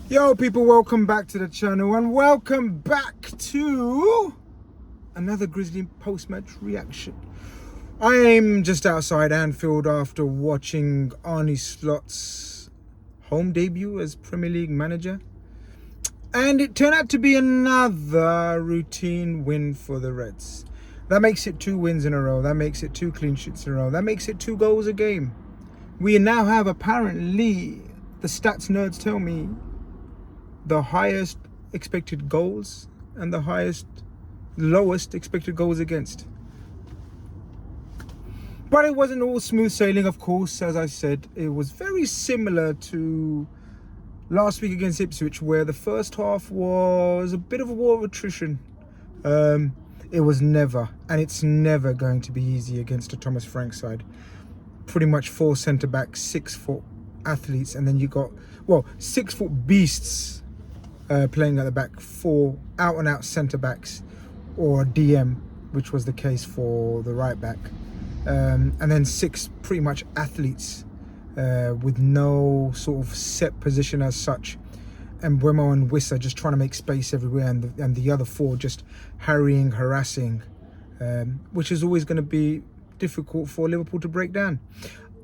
Yo people, welcome back to the channel and welcome back to another Grizzly post-match reaction. I'm just outside Anfield after watching Arne Slot's home debut as Premier League manager, and it turned out to be another routine win for the Reds. That makes it 2 wins in a row, that makes it 2 clean sheets in a row, that makes it 2 goals a game. We now have, apparently, the stats nerds tell me, the highest expected goals and the lowest expected goals against. But it wasn't all smooth sailing, of course. As I said, it was very similar to last week against Ipswich, where the first half was a bit of a war of attrition. It was never, and it's never going to be easy against a Thomas Frank side. Pretty much 4 centre-backs, 6-foot athletes, and then you got, 6-foot beasts playing at the back, 4 out-and-out centre-backs, or a DM, which was the case for the right-back. And then 6 pretty much athletes with no sort of set position as such. And Mbeumo and Wissa just trying to make space everywhere, and the other 4 just harrying, harassing, which is always going to be difficult for Liverpool to break down.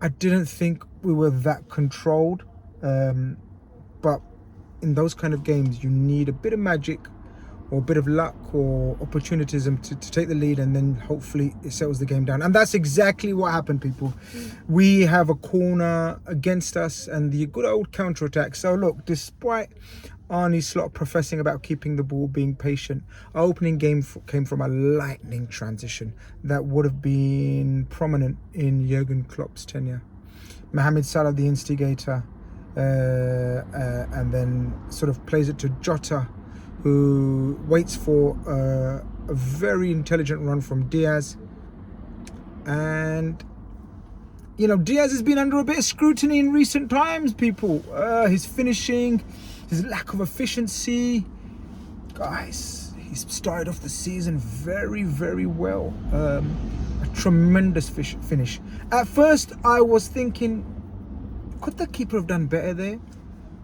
I didn't think we were that controlled, but in those kind of games you need a bit of magic or a bit of luck or opportunism to take the lead, and then hopefully it settles the game down. And that's exactly what happened, people. We have a corner against us and the good old counter-attack. So look, despite Arne Slot professing about keeping the ball, being patient, our opening game came from a lightning transition that would have been prominent in Jurgen Klopp's tenure. Mohamed Salah, the instigator, and then sort of plays it to Jota, who waits for a very intelligent run from Diaz. And you know, Diaz has been under a bit of scrutiny in recent times, people. His finishing, his lack of efficiency. Guys, he's started off the season very, very well. A tremendous finish. At first, I was thinking, could the keeper have done better there?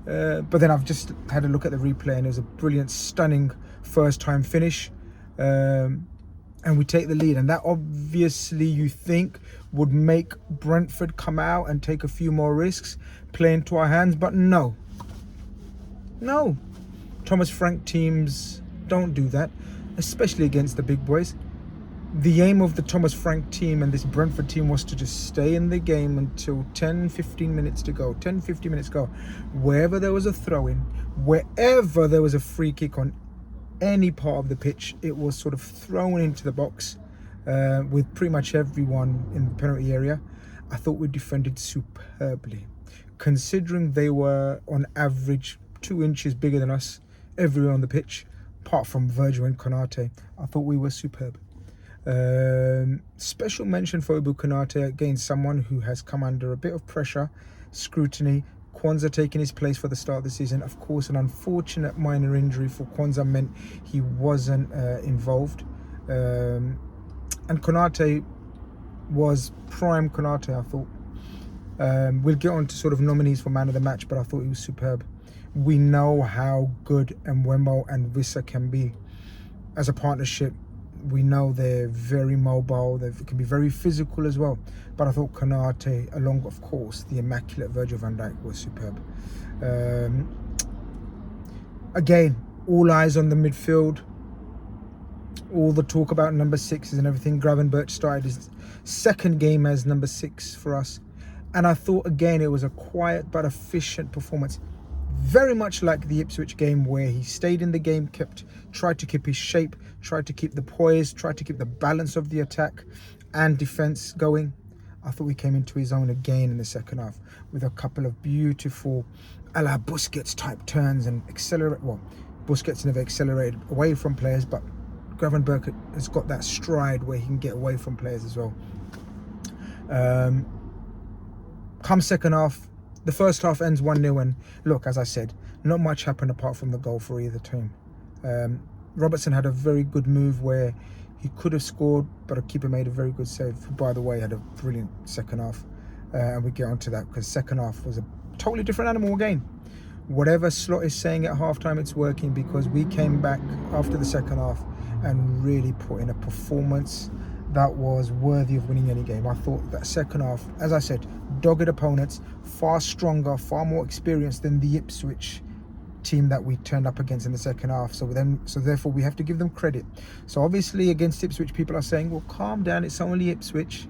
But then I've just had a look at the replay, and it was a brilliant, stunning first-time finish. And we take the lead, and that obviously you think would make Brentford come out and take a few more risks, play into our hands. But no. Thomas Frank teams don't do that, especially against the big boys. The aim of the Thomas Frank team and this Brentford team was to just stay in the game until 10-15 minutes to go. 10-15 minutes go. Wherever there was a throw-in, wherever there was a free kick on any part of the pitch, it was sort of thrown into the box with pretty much everyone in the penalty area. I thought we defended superbly, considering they were on average 2 inches bigger than us everywhere on the pitch, apart from Virgil and Konate. I thought we were superb. Special mention for Ibu Konate, again, someone who has come under a bit of pressure, scrutiny. Kwanzaa taking his place for the start of the season. Of course, an unfortunate minor injury for Kwanzaa meant he wasn't involved. And Konate was prime Konate, I thought. We'll get on to sort of nominees for man of the match, but I thought he was superb. We know how good Mbeumo and Wissa can be as a partnership. We know they're very mobile, they can be very physical as well. But I thought Konate, along, of course, the immaculate Virgil van Dijk, was superb. Again, all eyes on the midfield. All the talk about number 6s and everything. Gravenberch started his 2nd game as number 6 for us. And I thought, again, it was a quiet but efficient performance. Very much like the Ipswich game, where he stayed in the game, tried to keep his shape, tried to keep the poise, tried to keep the balance of the attack and defence going. I thought we came into his own again in the second half with a couple of beautiful a la Busquets type turns and accelerate. Well, Busquets never accelerated away from players, but Gravenberch has got that stride where he can get away from players as well. Come second half, the first half ends 1-0, and look, as I said, not much happened apart from the goal for either team. Robertson had a very good move where he could have scored, but a keeper made a very good save, who, by the way, had a brilliant second half. And we get onto that because second half was a totally different animal again. Whatever Slot is saying at halftime, it's working, because we came back after the second half and really put in a performance that was worthy of winning any game. I thought that second half, as I said, dogged opponents, far stronger, far more experienced than the Ipswich team that we turned up against in the second half. So therefore we have to give them credit. So obviously against Ipswich, people are saying, well, calm down, it's only Ipswich.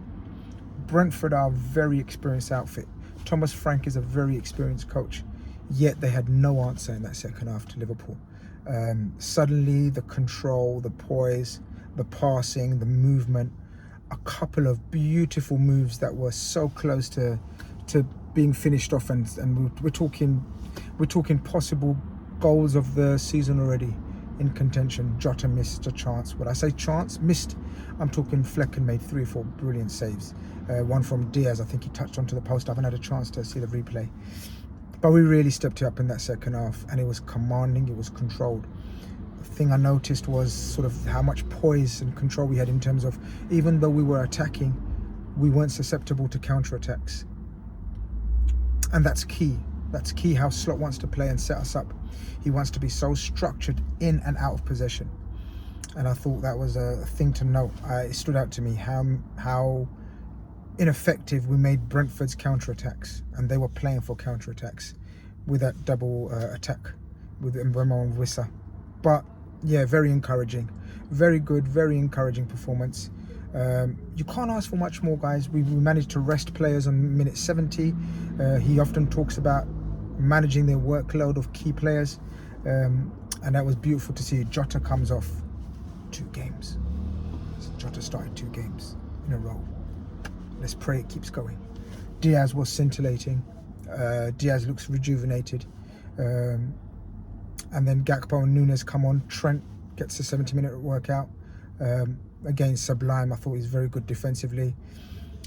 Brentford are a very experienced outfit. Thomas Frank is a very experienced coach. Yet they had no answer in that second half to Liverpool. Suddenly the control, the poise, the passing, the movement, a couple of beautiful moves that were so close to being finished off, and we're talking possible goals of the season already in contention. Jota missed a chance. When I say chance, missed, I'm talking Flecken made 3 or 4 brilliant saves. One from Diaz, I think he touched onto the post. I haven't had a chance to see the replay. But we really stepped it up in that second half, and it was commanding, it was controlled. The thing I noticed was sort of how much poise and control we had in terms of, even though we were attacking, we weren't susceptible to counter-attacks. And that's key. That's key how Slot wants to play and set us up. He wants to be so structured in and out of possession. And I thought that was a thing to note. It stood out to me how ineffective we made Brentford's counter-attacks, and they were playing for counter-attacks with that double attack with Mbeumo and Wissa. But yeah, very encouraging, very good, very encouraging performance. You can't ask for much more, guys. We managed to rest players on minute 70. He often talks about managing their workload of key players, and that was beautiful to see. Jota comes off 2 games. So Jota started 2 games in a row. Let's pray it keeps going. Diaz was scintillating. Diaz looks rejuvenated. And then Gakpo and Nunes come on. Trent gets a 70-minute workout. Again, sublime. I thought he's very good defensively.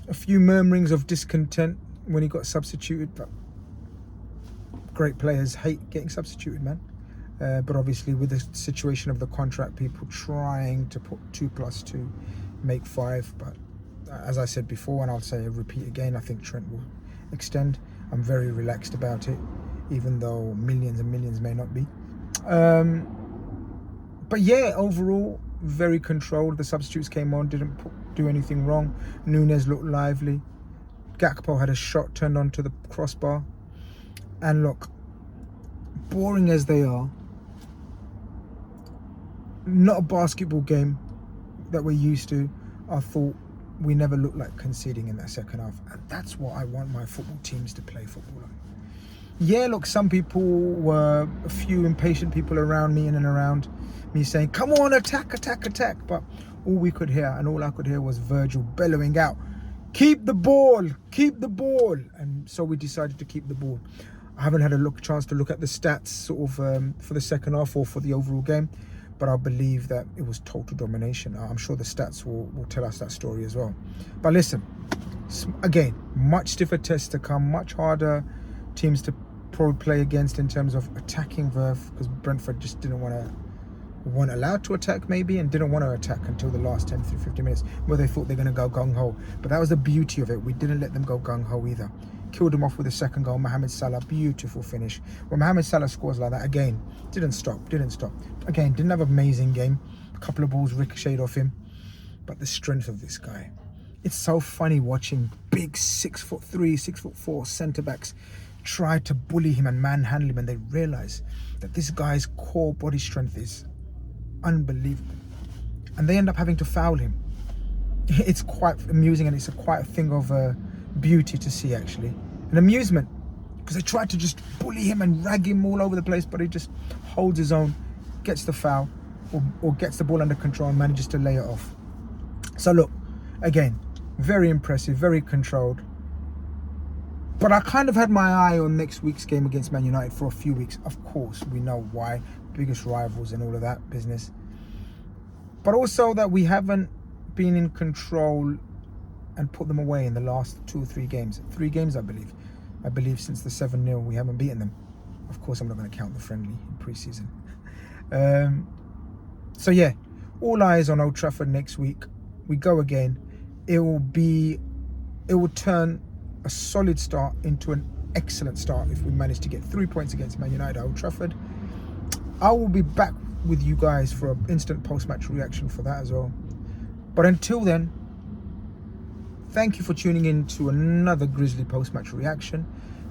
A few murmurings of discontent when he got substituted, but great players hate getting substituted, man. But obviously with the situation of the contract, people trying to put 2 + 2, make 5, but as I said before, and I'll say repeat again, I think Trent will extend. I'm very relaxed about it, even though millions and millions may not be. But yeah, overall, very controlled. The substitutes came on, didn't do anything wrong. Nunes looked lively. Gakpo had a shot turned onto the crossbar. And look, boring as they are, not a basketball game that we're used to. I thought we never looked like conceding in that second half, and that's what I want my football teams to play football like. Yeah, look, some people were, a few impatient people around me, in and around me, saying, come on, attack, attack, attack. But all we could hear, and all I could hear, was Virgil bellowing out, keep the ball, keep the ball. And so we decided to keep the ball. I haven't had a chance to look at the stats sort of for the second half or for the overall game, but I believe that it was total domination. I'm sure the stats will tell us that story as well. But listen, again, much stiffer tests to come, much harder teams to probably play against in terms of attacking verve, because Brentford just weren't allowed to attack maybe, and didn't want to attack until the last 10 through 15 minutes where they thought they're going to go gung-ho. But that was the beauty of it. We didn't let them go gung-ho either. Killed him off with a second goal. Mohamed Salah, beautiful finish. When Mohamed Salah scores like that, again, didn't stop. Again, didn't have an amazing game. A couple of balls ricocheted off him. But the strength of this guy. It's so funny watching big 6'3", 6'4" centre-backs try to bully him and manhandle him, and they realise that this guy's core body strength is unbelievable. And they end up having to foul him. It's quite amusing, and it's quite a thing of beauty to see, actually. An amusement, because they try to just bully him and rag him all over the place, but he just holds his own, gets the foul, or gets the ball under control and manages to lay it off. So look, again, very impressive, very controlled. But I kind of had my eye on next week's game against Man United for a few weeks. Of course, we know why, biggest rivals and all of that business. But also that we haven't been in control and put them away in the last 2 or 3 games. 3 games, I believe. I believe since the 7-0, we haven't beaten them. Of course, I'm not going to count the friendly in pre-season. So yeah, all eyes on Old Trafford next week. We go again. It will turn a solid start into an excellent start if we manage to get 3 points against Man United at Old Trafford. I will be back with you guys for an instant post-match reaction for that as well. But until then, thank you for tuning in to another Grizzly post-match reaction.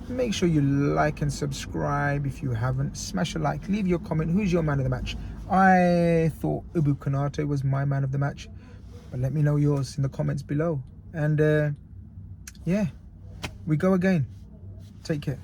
Make sure you like and subscribe if you haven't. Smash a like, leave your comment. Who's your man of the match? I thought Ubu Konate was my man of the match, but let me know yours in the comments below. And yeah, we go again. Take care.